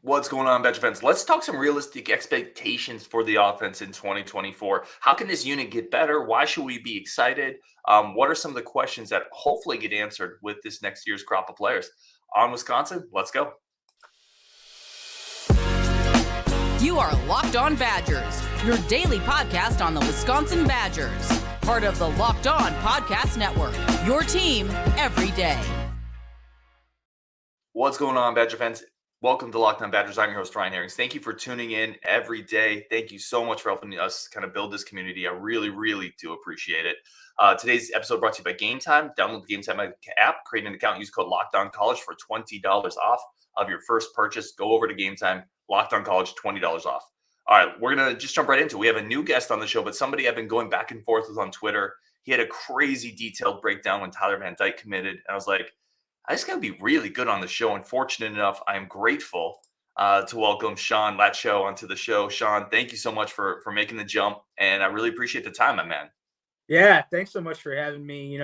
What's going on, Badger fans? Let's talk some realistic expectations for the offense in 2024. How can this unit get better? Why should we be excited? What are some of the questions that hopefully get answered with this next year's crop of players? On Wisconsin, let's go. You are Locked On Badgers, your daily podcast on the Wisconsin Badgers. Part of the Locked On Podcast Network, your team every day. What's going on, Badger fans? Welcome to Locked On Badgers. I'm your host, Ryan Herrings. Thank you for tuning in every day. Thank you so much for helping us kind of build this community. I really do appreciate it. Today's episode brought to you by Gametime. Download the Gametime app, create an account, use code LOCKEDONCollege for $20 off of your first purchase. Go over to Gametime, LOCKEDONCollege, $20 off. All right, we're going to just jump right into it. We have a new guest on the show, but somebody I've been going back and forth with on Twitter. He had a crazy detailed breakdown when Tyler Van Dyke committed. And I was like, I just got to be really good on the show. And fortunate enough, I am grateful to welcome Sean Latcho onto the show. Sean, thank you so much for making the jump. And I really appreciate the time, my man. Yeah, thanks so much for having me.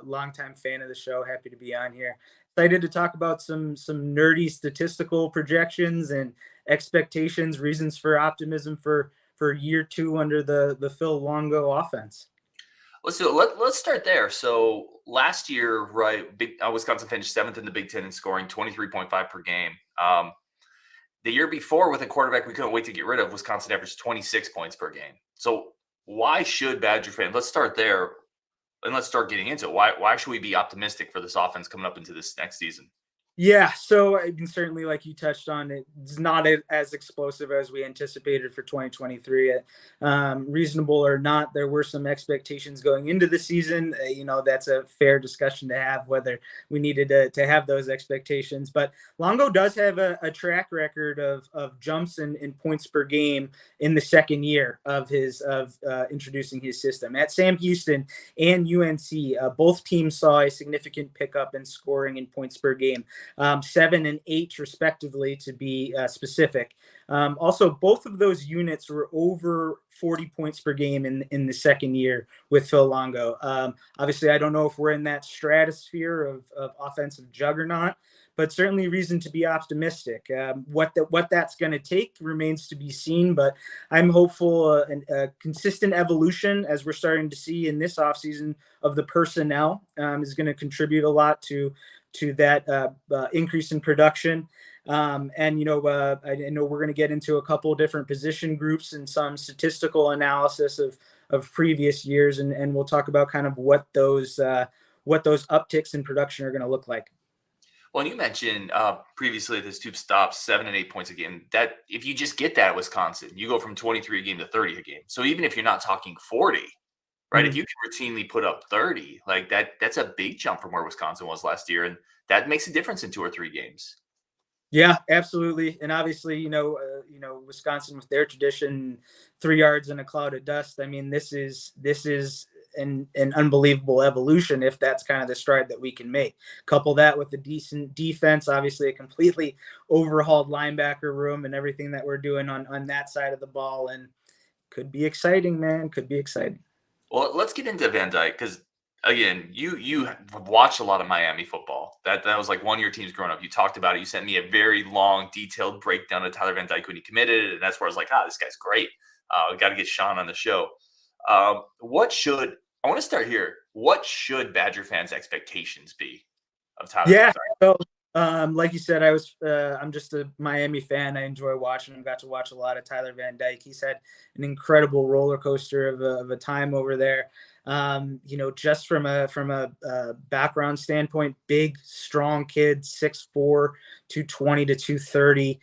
Longtime fan of the show. Happy to be on here. Excited to talk about some nerdy statistical projections and expectations, reasons for optimism for year two under the Phil Longo offense. Let's do it. Let's start there. So last year, right, Wisconsin finished 7th in the Big Ten in scoring, 23.5 per game. The year before, with a quarterback we couldn't wait to get rid of, Wisconsin averaged 26 points per game. So why should Badger fans? Let's start there, and let's start getting into it. Why should we be optimistic for this offense coming up into this next season? Yeah, so I mean, certainly, like you touched on, it's not as explosive as we anticipated for 2023. Reasonable or not, there were some expectations going into the season. That's a fair discussion to have, whether we needed to have those expectations. But Longo does have a track record of jumps in points per game in the second year of introducing his system. At Sam Houston and UNC, both teams saw a significant pickup in scoring in points per game. 7 and 8 respectively, to be specific. Also, both of those units were over 40 points per game in the second year with Phil Longo. Obviously, I don't know if we're in that stratosphere of offensive juggernaut, but certainly reason to be optimistic. What that's going to take remains to be seen, but I'm hopeful a consistent evolution, as we're starting to see in this offseason, of the personnel is going to contribute a lot to that increase in production. I know we're going to get into a couple of different position groups and some statistical analysis of previous years, and we'll talk about kind of what those upticks in production are going to look like. Well, and you mentioned previously this tube stops 7 and 8 points a game. That if you just get that at Wisconsin, you go from 23 a game to 30 a game. So even if you're not talking 40, right? If you can routinely put up 30, like that's a big jump from where Wisconsin was last year. And that makes a difference in 2 or 3 games. Yeah, absolutely. And obviously, Wisconsin with their tradition, 3 yards in a cloud of dust. I mean, this is an unbelievable evolution if that's kind of the stride that we can make. Couple that with a decent defense, obviously a completely overhauled linebacker room and everything that we're doing on that side of the ball. And could be exciting, man. Could be exciting. Well, let's get into Van Dyke because, again, you watched a lot of Miami football. That was like one of your teams growing up. You talked about it. You sent me a very long, detailed breakdown of Tyler Van Dyke when he committed, and that's where I was like, this guy's great. We got to get Sean on the show. I want to start here. What should Badger fans' expectations be of Tyler? Yeah. So, like you said, I'm just a Miami fan. I enjoy watching him. Got to watch a lot of Tyler Van Dyke. He's had an incredible roller coaster of a time over there. Just from a background standpoint, big, strong kid, 6'4", 220 to 230,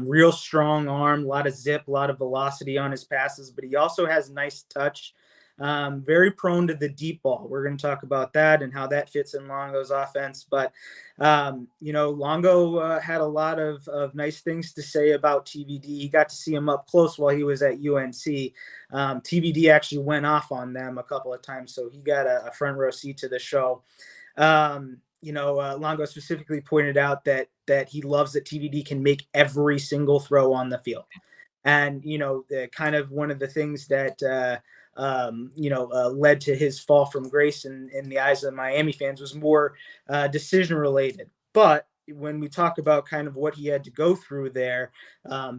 real strong arm, a lot of zip, a lot of velocity on his passes, but he also has nice touch. Very prone to the deep ball. We're going to talk about that and how that fits in Longo's offense. But, Longo had a lot of nice things to say about TVD. He got to see him up close while he was at UNC. TVD actually went off on them a couple of times, so he got a front row seat to the show. Longo specifically pointed out that he loves that TVD can make every single throw on the field. And, kind of one of the things that led to his fall from grace in the eyes of the Miami fans was more decision related. But when we talk about kind of what he had to go through there,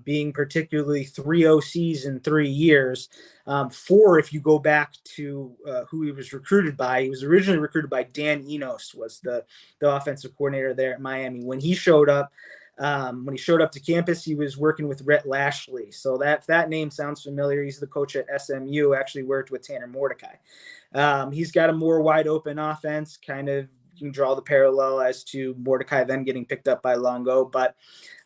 being particularly 3 OCs in 3 years, 4 if you go back to who he was recruited by. He was originally recruited by Dan Enos, was the offensive coordinator there at Miami. When he showed up to campus, he was working with Rhett Lashley. So that name sounds familiar. He's the coach at SMU, actually worked with Tanner Mordecai. He's got a more wide open offense, kind of. You can draw the parallel as to Mordecai then getting picked up by Longo. But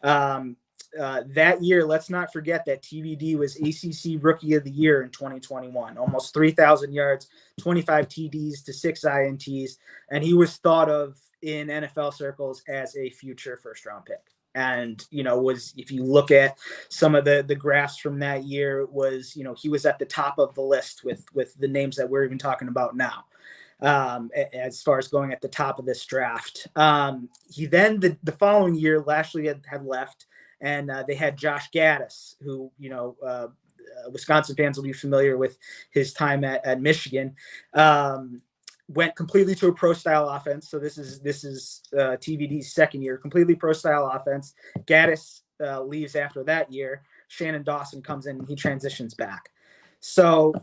that year, let's not forget that TVD was ACC Rookie of the Year in 2021, almost 3,000 yards, 25 TDs to 6 INTs. And he was thought of in NFL circles as a future first-round pick. And, if you look at some of the graphs from that year, it was, he was at the top of the list with the names that we're even talking about now. As far as going at the top of this draft. He then, the following year, Lashley had left, and they had Josh Gaddis, who, Wisconsin fans will be familiar with his time at Michigan. Went completely to a pro-style offense. So this is TVD's second year, completely pro-style offense. Gaddis leaves after that year. Shannon Dawson comes in, and he transitions back. So,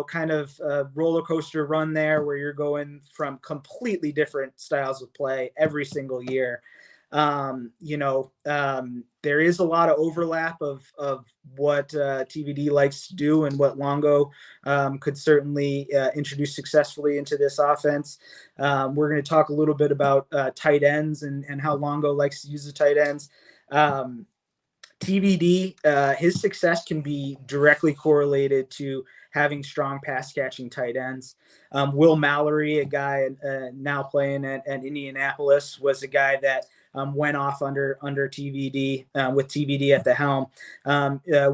kind of a roller coaster run there where you're going from completely different styles of play every single year. There is a lot of overlap of what TVD likes to do and what Longo could certainly introduce successfully into this offense. We're going to talk a little bit about tight ends and how Longo likes to use the tight ends. TVD, his success can be directly correlated to having strong pass catching tight ends. Will Mallory, a guy now playing at Indianapolis, was a guy that went off under TVD with TVD at the helm.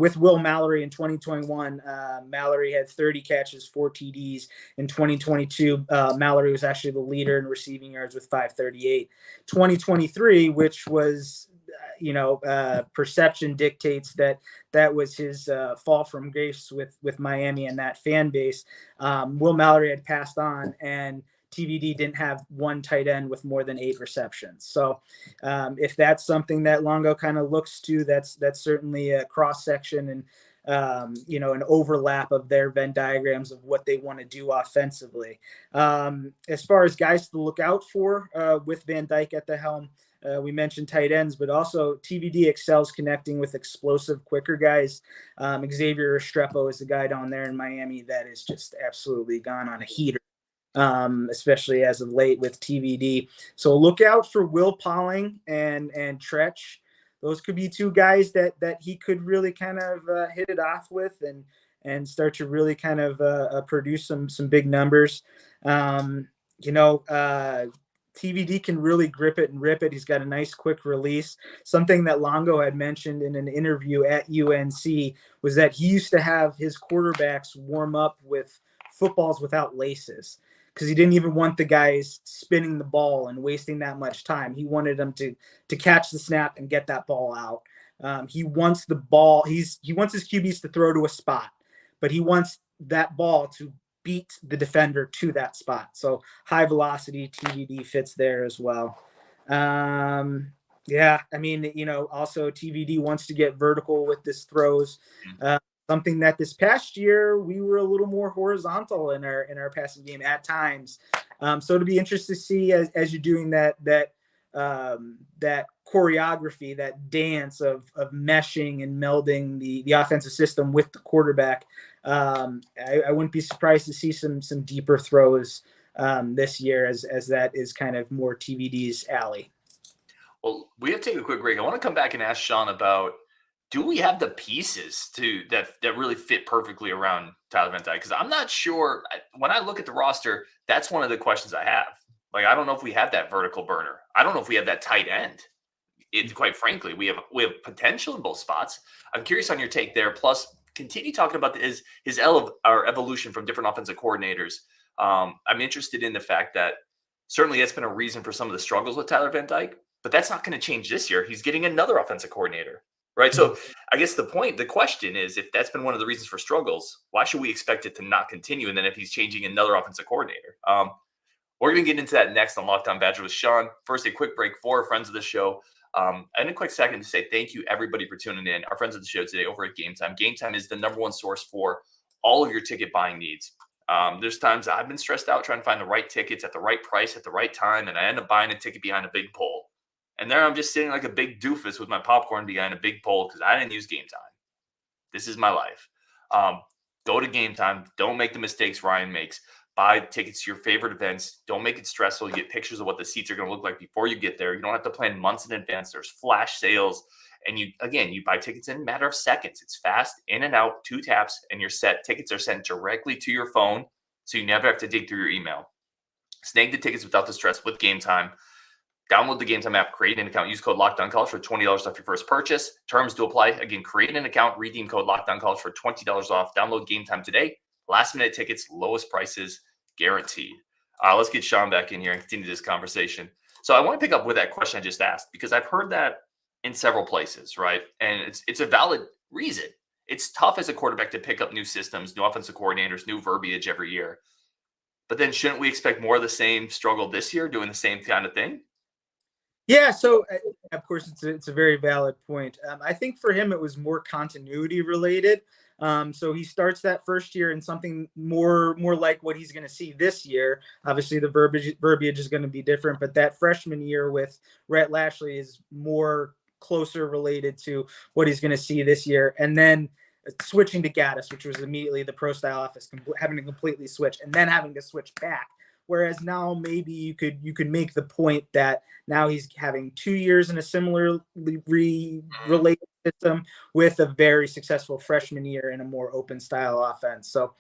With Will Mallory in 2021, Mallory had 30 catches, 4 TDs. In 2022, Mallory was actually the leader in receiving yards with 538. 2023, which was perception dictates that was his fall from grace with Miami and that fan base. Will Mallory had passed on, and TVD didn't have one tight end with more than 8 receptions. So if that's something that Longo kind of looks to, that's certainly a cross section and an overlap of their Venn diagrams of what they want to do offensively. As far as guys to look out for with Van Dyke at the helm, we mentioned tight ends, but also TVD excels connecting with explosive, quicker guys. Xavier Restrepo is the guy down there in Miami that is just absolutely gone on a heater, especially as of late with TVD. So look out for Will Pauling and Tretch. Those could be 2 guys that he could really kind of hit it off with and start to really kind of produce some big numbers. TVD can really grip it and rip it. He's got a nice quick release. Something that Longo had mentioned in an interview at UNC was that he used to have his quarterbacks warm up with footballs without laces because he didn't even want the guys spinning the ball and wasting that much time. He wanted them to catch the snap and get that ball out. He wants the ball. He wants his QBs to throw to a spot, but he wants that ball to beat the defender to that spot. So high velocity TVD fits there as well. Also TVD wants to get vertical with his throws. Something that this past year we were a little more horizontal in our passing game at times. So it'll be interesting to see as you're doing that choreography, that dance of meshing and melding the offensive system with the quarterback. I wouldn't be surprised to see some deeper throws this year as that is kind of more TVD's alley. Well, we have to take a quick break. I want to come back and ask Sean about, do we have the pieces that really fit perfectly around Tyler Van Dyke? Because I'm not sure. When I look at the roster, that's one of the questions I have. Like, I don't know if we have that vertical burner. I don't know if we have that tight end. Quite frankly, we have potential in both spots. I'm curious on your take there. Plus, continue talking about his evolution from different offensive coordinators. I'm interested in the fact that certainly that's been a reason for some of the struggles with Tyler Van Dyke, but that's not going to change this year. He's getting another offensive coordinator, right? So I guess the question is, if that's been one of the reasons for struggles, why should we expect it to not continue? And then if he's changing another offensive coordinator, We're going to get into that next on Locked On Badger with Sean. First, a quick break for our friends of the show. And a quick second to say thank you, everybody, for tuning in. Our friends of the show today over at Gametime. Gametime is the #1 source for all of your ticket buying needs. There's times I've been stressed out trying to find the right tickets at the right price at the right time, and I end up buying a ticket behind a big pole. And there I'm just sitting like a big doofus with my popcorn behind a big pole because I didn't use Gametime. This is my life. Go to Gametime. Don't make the mistakes Ryan makes. Buy tickets to your favorite events. Don't make it stressful. You get pictures of what the seats are going to look like before you get there. You don't have to plan months in advance. There's flash sales. And you buy tickets in a matter of seconds. It's fast, in and out, 2 taps, and you're set. Tickets are sent directly to your phone, so you never have to dig through your email. Snag the tickets without the stress with Gametime. Download the Gametime app, create an account, use code LOCKEDONCollege for $20 off your first purchase. Terms to apply. Again, create an account, redeem code LOCKEDONCollege for $20 off. Download Gametime today. Last minute tickets, lowest prices guaranteed. Let's get Sean back in here and continue this conversation. So I want to pick up with that question I just asked, because I've heard that in several places, right? And it's a valid reason. It's tough as a quarterback to pick up new systems, new offensive coordinators, new verbiage every year. But then shouldn't we expect more of the same struggle this year, doing the same kind of thing? Yeah, so of course it's a very valid point. I think for him it was more continuity related. So he starts that first year in something more like what he's going to see this year. Obviously, the verbiage is going to be different, but that freshman year with Rhett Lashley is more closer related to what he's going to see this year. And then switching to Gaddis, which was immediately the pro style offense, having to completely switch and then having to switch back. Whereas now maybe you could make the point that now he's having 2 years in a similarly related system with a very successful freshman year in a more open style offense. So,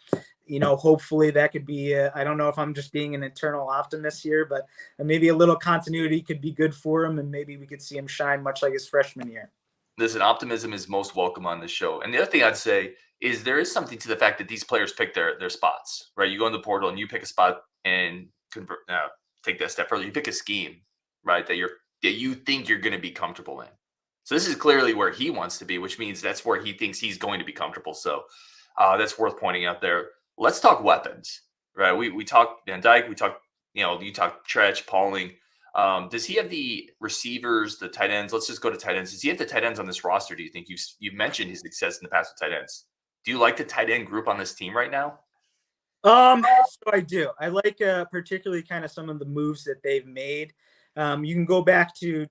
hopefully that could be, I don't know if I'm just being an eternal optimist here, but maybe a little continuity could be good for him. And maybe we could see him shine much like his freshman year. Listen, optimism is most welcome on this show. And the other thing I'd say is there is something to the fact that these players pick their spots, right? You go in the portal and you pick a spot and take that step further. You pick a scheme, right, that you think you're going to be comfortable in. So this is clearly where he wants to be, which means that's where he thinks he's going to be comfortable. So that's worth pointing out there. Let's talk weapons, right? We talked Van Dyke. We talked, you talked Tretch, Pauling. Does he have the receivers, the tight ends? Let's just go to tight ends. Does he have the tight ends on this roster? Do you think you've mentioned his success in the past with tight ends? Do you like the tight end group on this team right now? So I do. I like particularly kind of some of the moves that they've made. You can go back to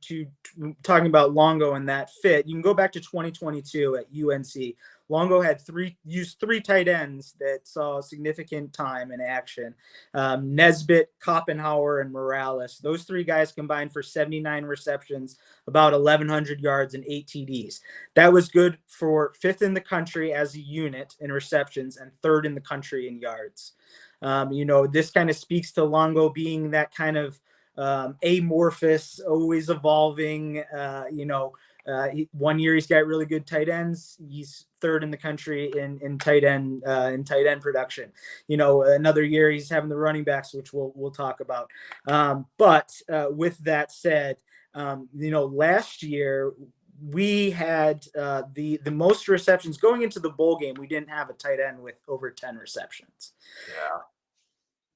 talking about Longo and that fit. You can go back to 2022 at UNC. Longo had used three tight ends that saw significant time in action. Nesbitt, Koppenhauer, and Morales. Those 3 guys combined for 79 receptions, about 1,100 yards and 8 TDs. That was good for 5th in the country as a unit in receptions and 3rd in the country in yards. This kind of speaks to Longo being that kind of amorphous, always evolving. 1 year he's got really good tight ends. He's 3rd in the country in tight end production. Another year he's having the running backs, which we'll talk about. But with that said, last year we had the most receptions going into the bowl game. We didn't have a tight end with over 10 receptions.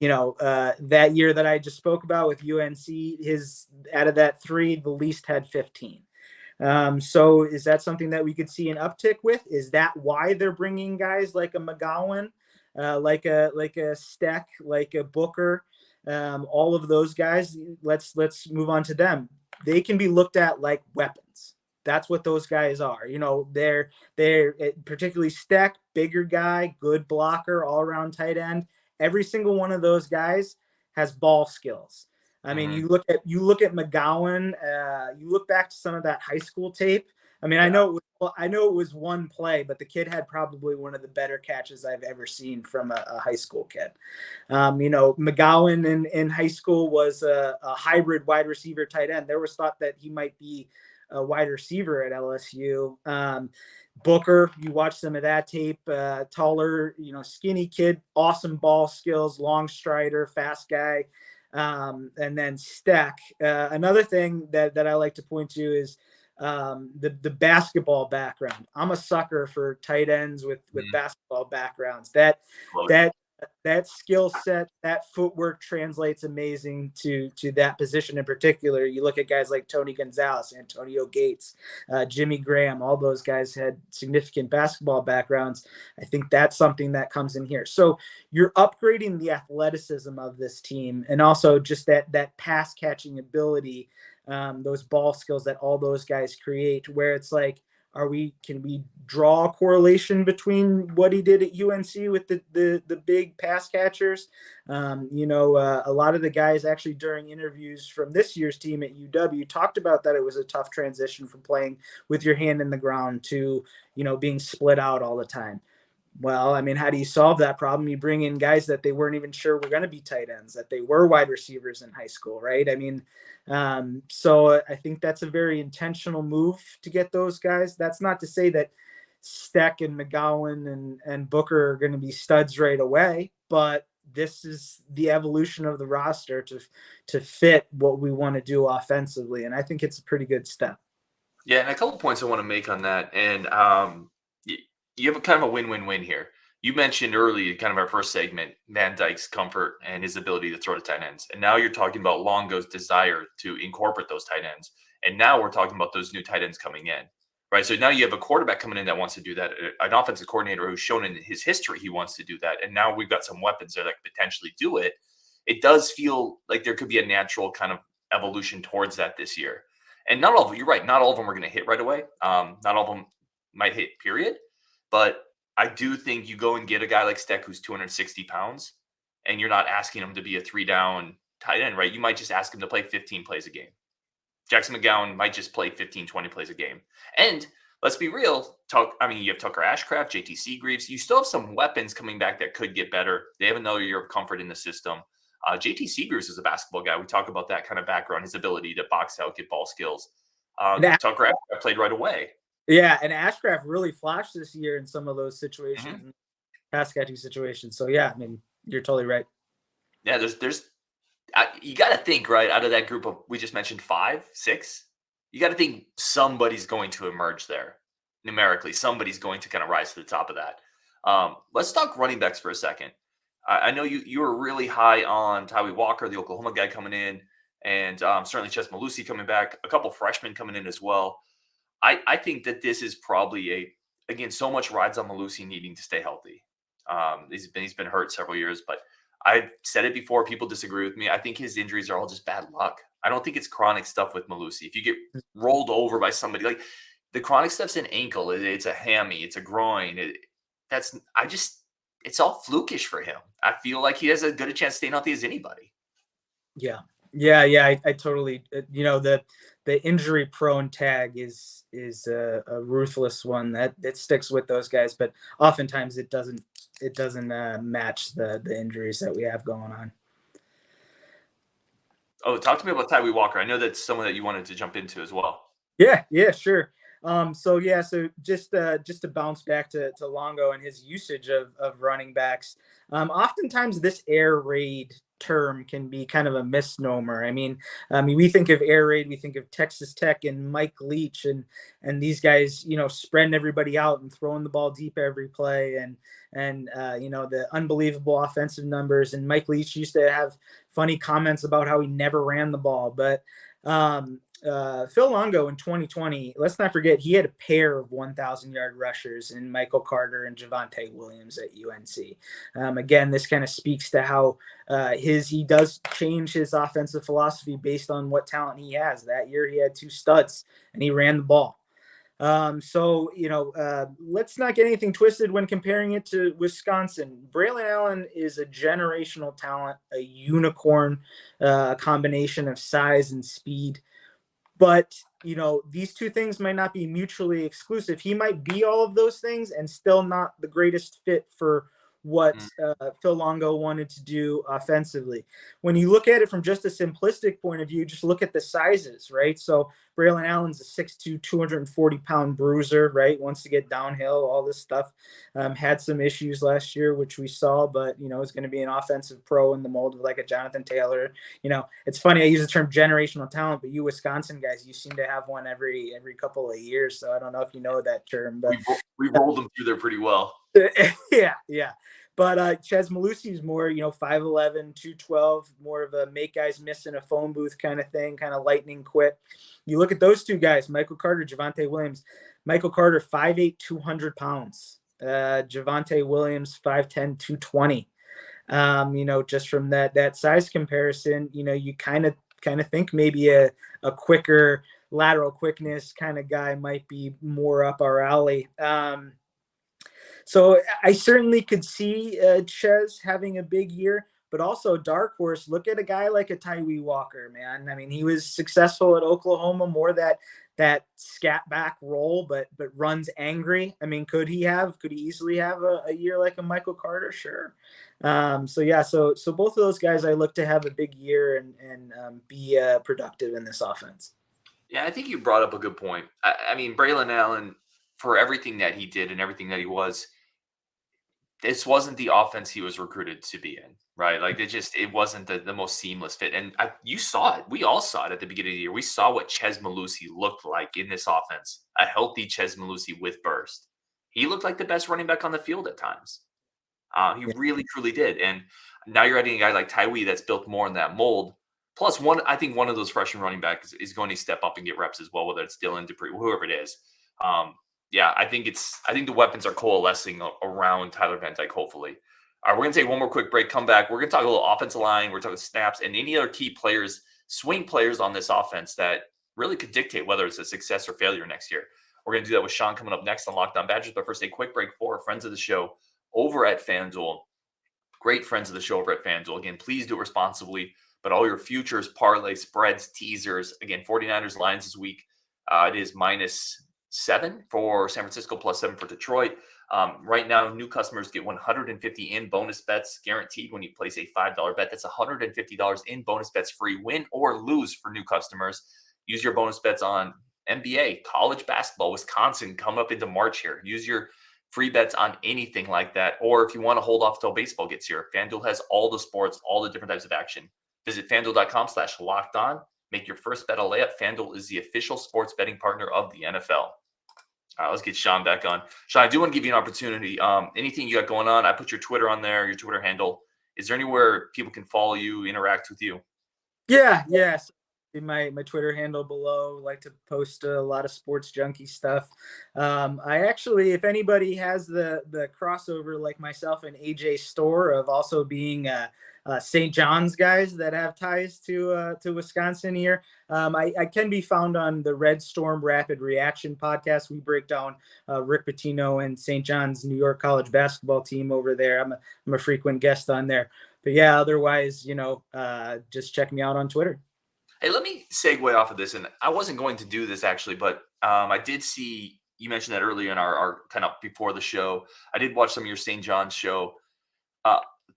Yeah. That year that I just spoke about with UNC, out of that 3, the least had 15. So is that something that we could see an uptick with? Is that why they're bringing guys like a McGowan, like a Steck, like a Booker, all of those guys? Let's move on to them. They can be looked at like weapons. That's what those guys are. They're particularly Steck, bigger guy, good blocker, all around tight end. Every single one of those guys has ball skills. I mean, you look at McGowan. You look back to some of that high school tape. I mean, yeah. I know it was one play, but the kid had probably one of the better catches I've ever seen from a high school kid. McGowan in high school was a hybrid wide receiver tight end. There was thought that he might be a wide receiver at LSU. Booker, you watch some of that tape, taller, skinny kid, awesome ball skills, long strider, fast guy. And then Steck. Another thing that I like to point to is the basketball background. I'm a sucker for tight ends with basketball backgrounds. That that skill set, that footwork translates amazing to that position in particular. You look at guys like Tony Gonzalez, Antonio Gates, Jimmy Graham, all those guys had significant basketball backgrounds. I think that's something that comes in here. So you're upgrading the athleticism of this team, and also just that pass catching ability, those ball skills that all those guys create, where it's like, can we draw a correlation between what he did at UNC with the big pass catchers? A lot of the guys actually during interviews from this year's team at UW talked about that it was a tough transition from playing with your hand in the ground to, being split out all the time. Well, I mean, how do you solve that problem? You bring in guys that they weren't even sure were going to be tight ends, that they were wide receivers in high school, right? I mean, so I think that's a very intentional move to get those guys. That's not to say that Steck and McGowan and Booker are going to be studs right away, but this is the evolution of the roster to fit what we want to do offensively. And I think it's a pretty good step. Yeah, and a couple points I want to make on that. And you have a kind of a win-win-win here. You mentioned early, kind of our first segment, Van Dyke's comfort and his ability to throw to tight ends. And now you're talking about Longo's desire to incorporate those tight ends. And now we're talking about those new tight ends coming in, right? So now you have a quarterback coming in that wants to do that, an offensive coordinator who's shown in his history he wants to do that. And now we've got some weapons there that could potentially do it. It does feel like there could be a natural kind of evolution towards that this year. And not all of them, you're right, not all of them are going to hit right away. Not all of them might hit, period. But I do think you go and get a guy like Steck who's 260 pounds, and you're not asking him to be a 3-down tight end, right? You might just ask him to play 15 plays a game. Jackson McGowan might just play 15, 20 plays a game. And let's be real, you have Tucker Ashcraft, JT Seagreaves. You still have some weapons coming back that could get better. They have another year of comfort in the system. JT Seagreaves is a basketball guy. We talk about that kind of background, his ability to box out, get ball skills. Tucker Ashcraft played right away. Yeah, and Ashcraft really flashed this year in some of those situations, pass catching situations. So yeah, I mean, you're totally right. Yeah, you got to think, right, out of that group of, we just mentioned 5, 6, you got to think somebody's going to emerge there numerically. Somebody's going to kind of rise to the top of that. Let's talk running backs for a second. I know you were really high on Tyree Walker, the Oklahoma guy coming in, and certainly Jase Medical coming back, a couple freshmen coming in as well. I think that this is probably again, so much rides on Medical needing to stay healthy. He's been hurt several years, but I've said it before. People disagree with me. I think his injuries are all just bad luck. I don't think it's chronic stuff with Medical. If you get rolled over by somebody, like the chronic stuff's an ankle, it's a hammy, it's a groin. It's all flukish for him. I feel like he has as good a chance of staying healthy as anybody. Yeah. I totally, the injury prone tag is a ruthless one that sticks with those guys, but oftentimes it doesn't match the injuries that we have going on. Oh, talk to me about Tyree Walker. I know that's someone that you wanted to jump into as well. Yeah, sure. So just to bounce back to Longo and his usage of running backs, oftentimes this air raid term can be kind of a misnomer. I mean, we think of air raid, we think of Texas Tech and Mike Leach and these guys, spreading everybody out and throwing the ball deep every play and the unbelievable offensive numbers. And Mike Leach used to have funny comments about how he never ran the ball, but Phil Longo in 2020, let's not forget, he had a pair of 1,000-yard rushers in Michael Carter and Javonte Williams at UNC. Again, this kind of speaks to how he does change his offensive philosophy based on what talent he has. That year, he had 2 studs, and he ran the ball. Let's not get anything twisted when comparing it to Wisconsin. Braylon Allen is a generational talent, a unicorn combination of size and speed. But, these two things might not be mutually exclusive. He might be all of those things and still not the greatest fit for what Phil Longo wanted to do offensively. When you look at it from just a simplistic point of view, just look at the sizes, right? So Braylon Allen's a 6'2", 240-pound bruiser, right? Wants to get downhill, all this stuff. Had some issues last year, which we saw, but, is going to be an offensive pro in the mold of like a Jonathan Taylor. It's funny, I use the term generational talent, but you Wisconsin guys, you seem to have one every couple of years. So I don't know if you know that term. But we rolled them through there pretty well. Yeah. But Chez Mellusi is more, 5'11", 212, more of a make guys miss in a phone booth kind of thing, kind of lightning quick. You look at those two guys, Michael Carter, Javonte Williams. Michael Carter, 5'8", 200 pounds. Javonte Williams, 5'10", 220. Just from that size comparison, you kind of think maybe a quicker lateral quickness kind of guy might be more up our alley. So I certainly could see Chez having a big year, but also dark horse. Look at a guy like a Tyree Walker, man. I mean, he was successful at Oklahoma, more that scat back role, but runs angry. I mean, could he easily have a year like a Michael Carter? Sure. So both of those guys I look to have a big year and be productive in this offense. Yeah, I think you brought up a good point. I mean, Braylon Allen, for everything that he did and everything that he was, this wasn't the offense he was recruited to be in, right? Like it wasn't the most seamless fit. And you saw it. We all saw it at the beginning of the year. We saw what Chez Mellusi looked like in this offense. A healthy Chez Mellusi with burst. He looked like the best running back on the field at times. He really, truly did. And now you're adding a guy like Tyree that's built more in that mold. Plus, I think one of those freshman running backs is going to step up and get reps as well, whether it's Dylan Dupree, whoever it is. I think the weapons are coalescing around Tyler Van Dyke, hopefully. All right, we're going to take one more quick break, come back. We're going to talk a little offensive line. We're talking snaps and any other key players, swing players on this offense that really could dictate whether it's a success or failure next year. We're going to do that with Sean coming up next on Locked On Badgers. But first, a quick break for friends of the show over at FanDuel. Great friends of the show over at FanDuel. Again, please do it responsibly. But all your futures, parlay, spreads, teasers. Again, 49ers lines this week. It is -7 for San Francisco, +7 for Detroit. Right now, new customers get $150 in bonus bets guaranteed when you place a $5 bet. That's $150 in bonus bets free, win or lose for new customers. Use your bonus bets on NBA, college basketball, Wisconsin coming up into March here. Use your free bets on anything like that. Or if you want to hold off till baseball gets here, FanDuel has all the sports, all the different types of action. Visit FanDuel.com/lockedon. Make your first bet a layup. FanDuel is the official sports betting partner of the NFL. All right, let's get Sean back on. Sean, I do want to give you an opportunity. Anything you got going on, I put your Twitter on there, your Twitter handle. Is there anywhere people can follow you, interact with you? Yes. My Twitter handle below. Like to post a lot of sports junkie stuff. I actually, if anybody has the crossover like myself and AJ Storr of also being St. John's guys that have ties to Wisconsin here, I can be found on the Red Storm Rapid Reaction podcast. We break down Rick Pitino and St. John's New York College basketball team over there. I'm a frequent guest on there. But yeah, otherwise, just check me out on Twitter. Hey, let me segue off of this, and I wasn't going to do this actually, but I did see you mentioned that earlier in our kind of before the show. I did watch some of your St. John's show.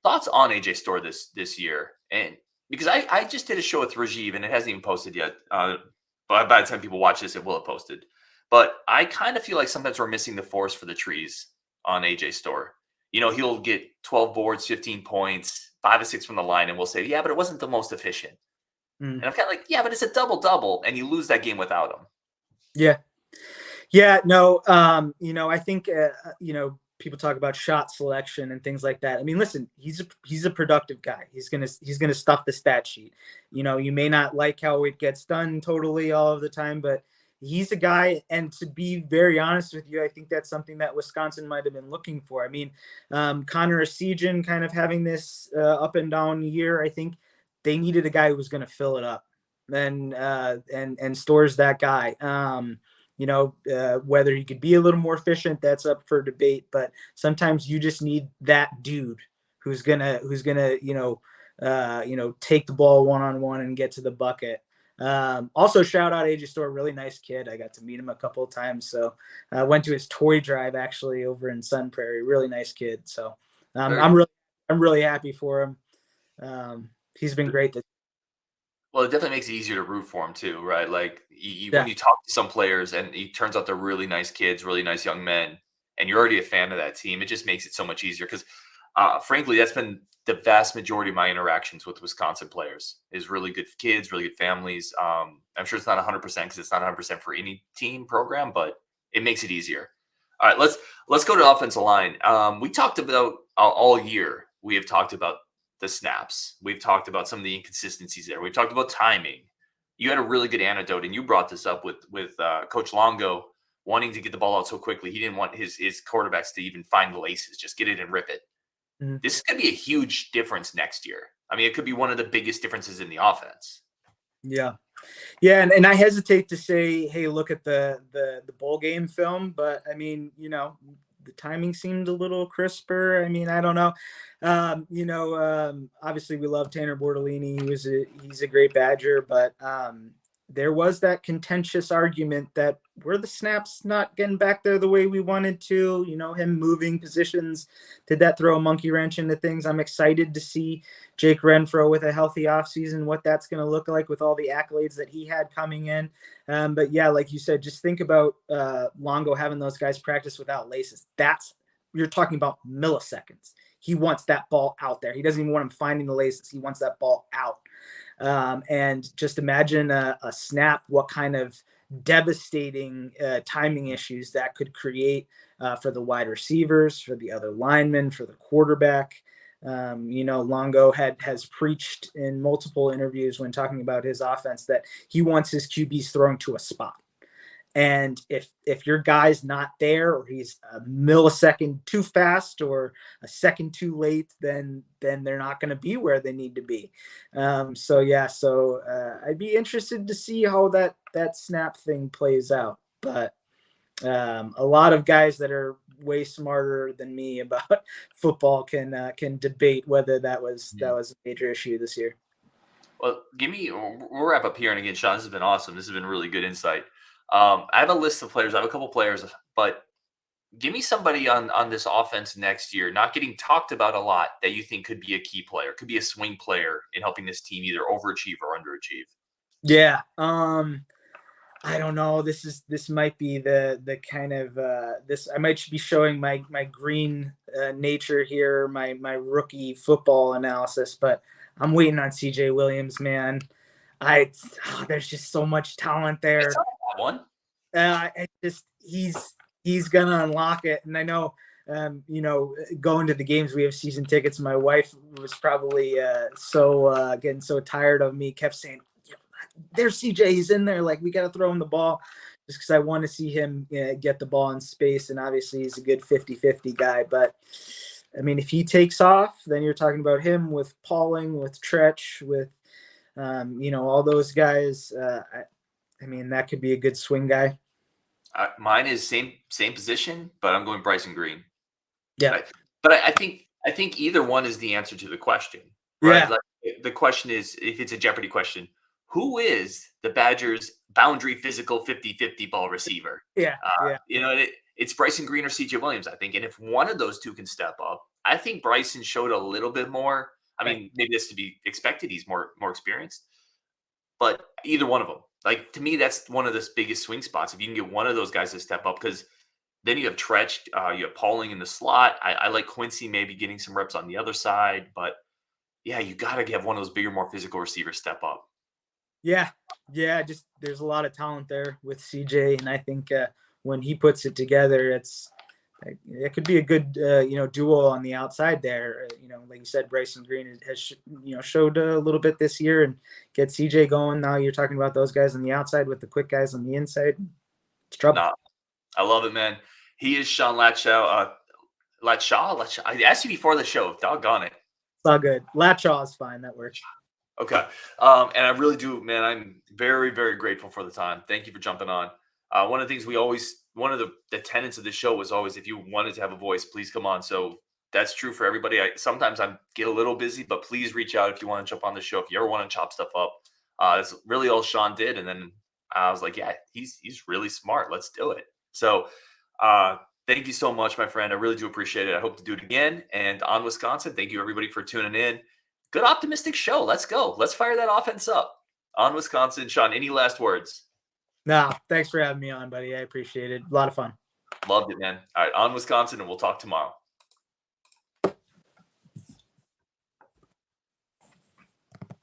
Thoughts on AJ Storr this year, and because I just did a show with Rajiv, and it hasn't even posted yet. By the time people watch this, it will have posted. But I kind of feel like sometimes we're missing the forest for the trees on AJ Storr. He'll get 12 boards, 15 points, 5 or 6 from the line, and we'll say, yeah, but it wasn't the most efficient. And I'm kind of like, yeah, but it's a double-double, and you lose that game without him. Yeah. No, I think, people talk about shot selection and things like that. I mean, listen, he's a productive guy. He's gonna stuff the stat sheet. You may not like how it gets done totally all of the time, but he's a guy. And to be very honest with you, I think that's something that Wisconsin might have been looking for. I mean, Connor Essegian kind of having this up and down year, I think they needed a guy who was going to fill it up, and Storr's that guy. Whether he could be a little more efficient, that's up for debate. But sometimes you just need that dude who's gonna take the ball one-on-one and get to the bucket. Also, shout out AJ Storr, really nice kid. I got to meet him a couple of times. So I went to his toy drive actually over in Sun Prairie. Really nice kid. So I'm really happy for him. He's been great. Well, it definitely makes it easier to root for him too, right? Like when you talk to some players and it turns out they're really nice kids, really nice young men, and you're already a fan of that team, it just makes it so much easier because, frankly, that's been the vast majority of my interactions with Wisconsin players is really good kids, really good families. I'm sure it's not 100% because it's not 100% for any team program, but it makes it easier. All right, let's go to offensive line. We talked about all year we have talked about the snaps. We've talked about some of the inconsistencies there. We've talked about timing. You had a really good anecdote, and you brought this up with Coach Longo wanting to get the ball out so quickly. He didn't want his quarterbacks to even find the laces, just get it and rip it. Mm-hmm. This is going to be a huge difference next year. I mean, it could be one of the biggest differences in the offense. Yeah. Yeah, and I hesitate to say, hey, look at the bowl game film, but I mean, the timing seemed a little crisper. I mean, I don't know. Obviously we love Tanner Bortolini. He's a great Badger, but there was that contentious argument that were the snaps not getting back there the way we wanted to, him moving positions. Did that throw a monkey wrench into things? I'm excited to see Jake Renfro with a healthy offseason, what that's going to look like with all the accolades that he had coming in. But yeah, like you said, just think about Longo having those guys practice without laces. You're talking about milliseconds. He wants that ball out there. He doesn't even want him finding the laces. He wants that ball out. And just imagine a snap, what kind of devastating timing issues that could create for the wide receivers, for the other linemen, for the quarterback. Longo has preached in multiple interviews when talking about his offense that he wants his QBs thrown to a spot. And if your guy's not there, or he's a millisecond too fast or a second too late, then they're not going to be where they need to be. So I'd be interested to see how that snap thing plays out. But a lot of guys that are way smarter than me about football can debate whether that was a major issue this year. Well, we'll wrap up here. And again, Sean, this has been awesome. This has been really good insight. I have a list of players. I have a couple players, but give me somebody on this offense next year, not getting talked about a lot, that you think could be a key player, could be a swing player in helping this team either overachieve or underachieve. Yeah. I don't know. This might be the kind of this. I might be showing my green nature here, my rookie football analysis, but I'm waiting on CJ Williams, man. There's just so much talent there. One. He's gonna unlock it, and I know, going to the games, we have season tickets. My wife was probably getting so tired of me, kept saying, "There's CJ, he's in there. Like, we got to throw him the ball," just because I want to see him get the ball in space. And obviously, he's a good 50-50 guy. But I mean, if he takes off, then you're talking about him with Pauling, with Tretch, with all those guys. I mean, that could be a good swing guy. Mine is same position, but I'm going Bryson Green. Yeah, but I think either one is the answer to the question. Right? Yeah. Like, the question is, if it's a Jeopardy question, who is the Badgers' boundary physical 50-50 ball receiver? Yeah. It's Bryson Green or CJ Williams, I think. And if one of those two can step up, I think Bryson showed a little bit more. I mean, maybe that's to be expected. He's more experienced. But either one of them, like, to me, that's one of the biggest swing spots. If you can get one of those guys to step up, because then you have Tretch, you have Pauling in the slot. I like Quincy maybe getting some reps on the other side. But, yeah, you got to get one of those bigger, more physical receivers step up. Yeah. Just there's a lot of talent there with CJ. And I think when he puts it together, it could be a good, duo on the outside there. Like you said, Bryson Green has, showed a little bit this year, and get CJ going. Now you're talking about those guys on the outside with the quick guys on the inside. It's trouble. Nah, I love it, man. He is Sean Latshaw. Latshaw. I asked you before the show. Doggone it. It's all good. Latshaw is fine. That works. Okay. And I really do, man. I'm very, very grateful for the time. Thank you for jumping on. One of the things one of the tenets of the show was always, if you wanted to have a voice, please come on. So that's true for everybody. Sometimes I get a little busy, but please reach out if you want to jump on the show. If you ever want to chop stuff up, that's really all Sean did. And then I was like, yeah, he's really smart. Let's do it. So thank you so much, my friend. I really do appreciate it. I hope to do it again. And on Wisconsin, thank you everybody for tuning in. Good optimistic show. Let's go. Let's fire that offense up. On Wisconsin. Sean, any last words? No, thanks for having me on, buddy. I appreciate it. A lot of fun. Loved it, man. All right, on Wisconsin, and we'll talk tomorrow.